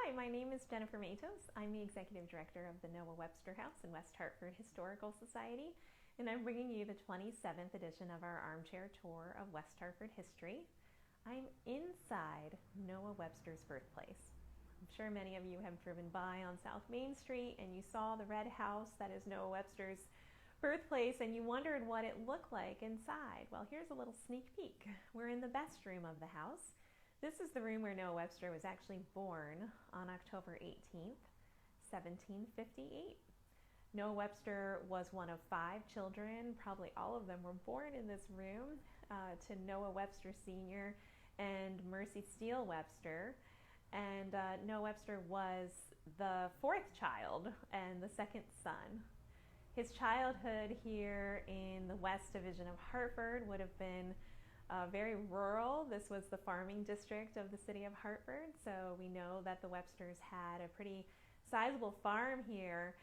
Hi, my name is Jennifer Matos. I'm the Executive Director of the Noah Webster House and West Hartford Historical Society, and I'm bringing you the 27th edition of our Armchair Tour of West Hartford history. I'm inside Noah Webster's birthplace. I'm sure many of you have driven by on South Main Street and you saw the red house that is Noah Webster's birthplace and you wondered what it looked like inside. Well, here's a little sneak peek. We're in the best room of the house. This is the room where Noah Webster was actually born on October 18th, 1758. Noah Webster was one of 5 children. Probably all of them were born in this room to Noah Webster Sr. and Mercy Steele Webster. And Noah Webster was the 4th child and the 2nd son. His childhood here in the West Division of Hartford would have been very rural. This was the farming district of the city of Hartford, so we know that the Websters had a pretty sizable farm here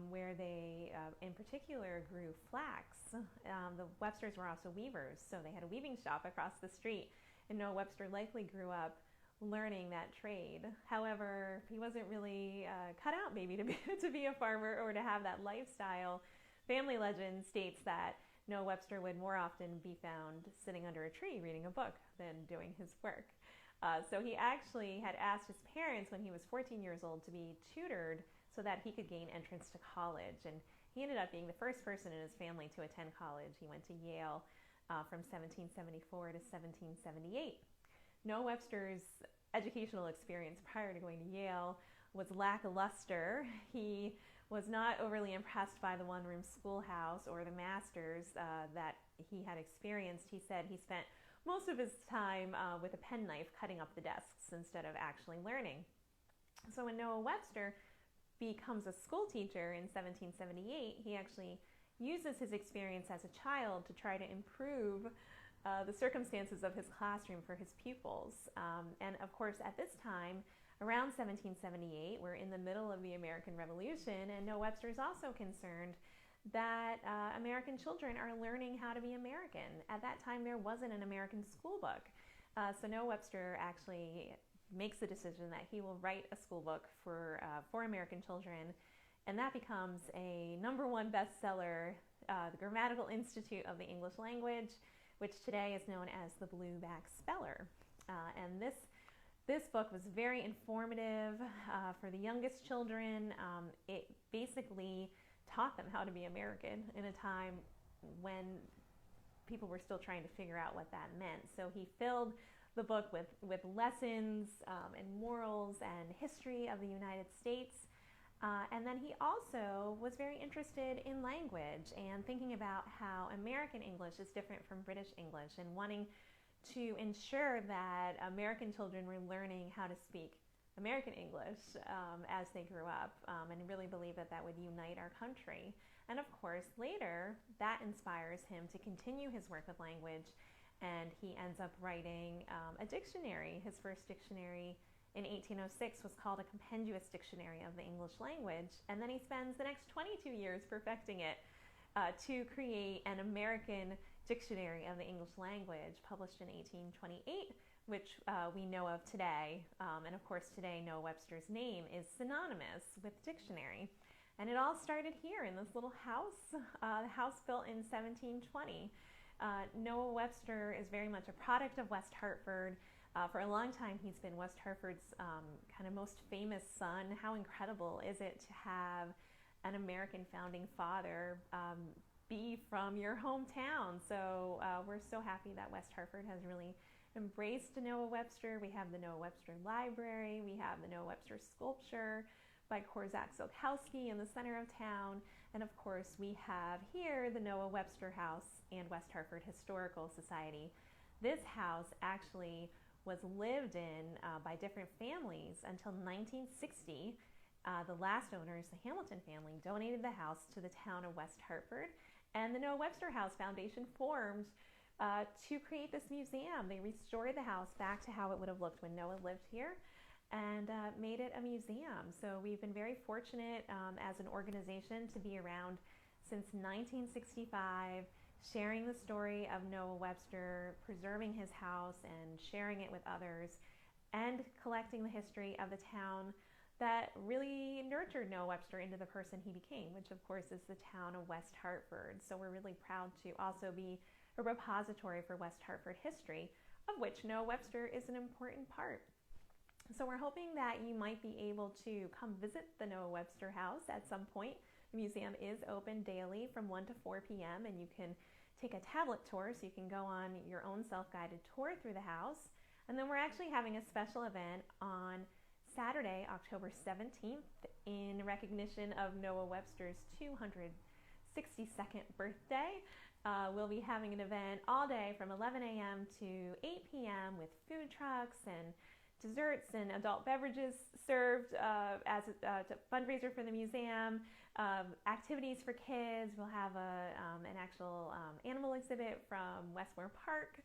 where they, in particular, grew flax. The Websters were also weavers, so they had a weaving shop across the street, and Noah Webster likely grew up learning that trade. However, he wasn't really cut out maybe to be a farmer or to have that lifestyle. Family legend states that Noah Webster would more often be found sitting under a tree reading a book than doing his work. So he actually had asked his parents when he was 14 years old to be tutored so that he could gain entrance to college. And he ended up being the first person in his family to attend college. He went to Yale from 1774 to 1778. Noah Webster's educational experience prior to going to Yale was lackluster. He was not overly impressed by the one-room schoolhouse or the masters that he had experienced. He said he spent most of his time with a penknife cutting up the desks instead of actually learning. So when Noah Webster becomes a school teacher in 1778, he actually uses his experience as a child to try to improve the circumstances of his classroom for his pupils. And of course, at this time, around 1778, we're in the middle of the American Revolution, and Noah Webster is also concerned that American children are learning how to be American. At that time, there wasn't an American school book. So Noah Webster actually makes the decision that he will write a school book for American children, and that becomes a #1 bestseller, the Grammatical Institute of the English Language, which today is known as the Blueback Speller. And this book was very informative for the youngest children. It basically taught them how to be American in a time when people were still trying to figure out what that meant. So he filled the book with lessons and morals and history of the United States. And then he also was very interested in language and thinking about how American English is different from British English and wanting to ensure that American children were learning how to speak American English as they grew up, and really believed that that would unite our country. And of course, later, that inspires him to continue his work with language, and he ends up writing a dictionary. His first dictionary in 1806 was called a Compendious Dictionary of the English Language, and then he spends the next 22 years perfecting it to create an American Dictionary of the English Language, published in 1828, which we know of today. And of course, today Noah Webster's name is synonymous with dictionary. And it all started here in this little house, the house built in 1720. Noah Webster is very much a product of West Hartford. For a long time, he's been West Hartford's kind of most famous son. How incredible is it to have an American founding father be from your hometown? So we're so happy that West Hartford has really embraced Noah Webster. We have the Noah Webster Library. We have the Noah Webster sculpture by Korzak Zolkowski in the center of town. And of course, we have here the Noah Webster House and West Hartford Historical Society. This house actually was lived in by different families until 1960. The last owners, the Hamilton family, donated the house to the town of West Hartford, and the Noah Webster House Foundation formed to create this museum. They restored the house back to how it would have looked when Noah lived here and made it a museum. So we've been very fortunate as an organization to be around since 1965, sharing the story of Noah Webster, preserving his house and sharing it with others. and collecting the history of the town that really nurtured Noah Webster into the person he became, which of course is the town of West Hartford. So we're really proud to also be a repository for West Hartford history, of which Noah Webster is an important part. So we're hoping that you might be able to come visit the Noah Webster House at some point. The museum is open daily from 1 to 4 p.m. and you can take a tablet tour, so you can go on your own self-guided tour through the house. And then we're actually having a special event on Saturday, October 17th, in recognition of Noah Webster's 262nd birthday. We'll be having an event all day from 11 a.m. to 8 p.m. with food trucks and desserts and adult beverages served as a fundraiser for the museum, activities for kids. We'll have an actual animal exhibit from Westmore Park,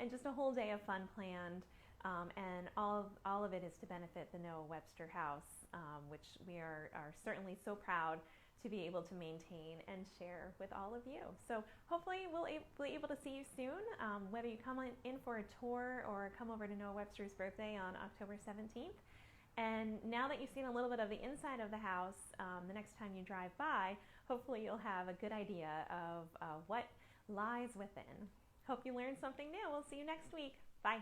and just a whole day of fun planned. And all of it is to benefit the Noah Webster House, which we are certainly so proud to be able to maintain and share with all of you. So hopefully we'll be able to see you soon, whether you come in for a tour or come over to Noah Webster's birthday on October 17th. And now that you've seen a little bit of the inside of the house, the next time you drive by, hopefully you'll have a good idea of what lies within. Hope you learned something new. We'll see you next week. Bye.